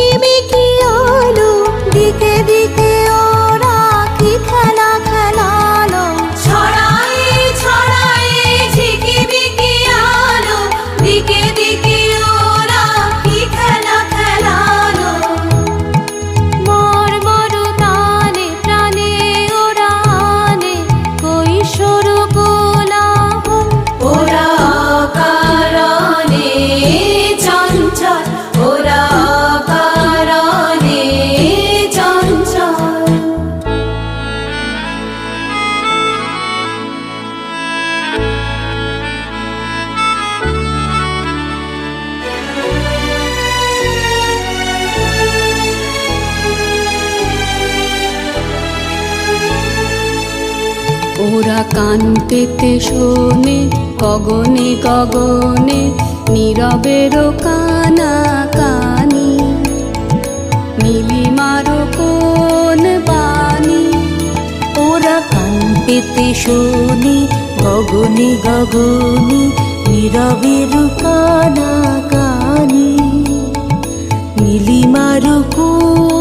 ঝিকিমিকি আলো, দিকে দিকে ওরা কি খেলা খেলালো। ছড়ায় ছড়ায় ঝিকিমিকি আলো, দিকে দিকে ওরা কি খেলা খেলালো। মর্মর তানে প্রাণে ওরা আনে কৈশোর কোলাহল। ওরা কারণে চঞ্চল, ওরা কারণে চঞ্চল। ওরা কান পেতে শোনে গগনে গগনে নীরবেরও কানা কানি, নীলিমারও কোন বাণী। ওরা কান পেতে শোনে গগনে গগনে নীরবের কানা কানি, নীলিমার কোন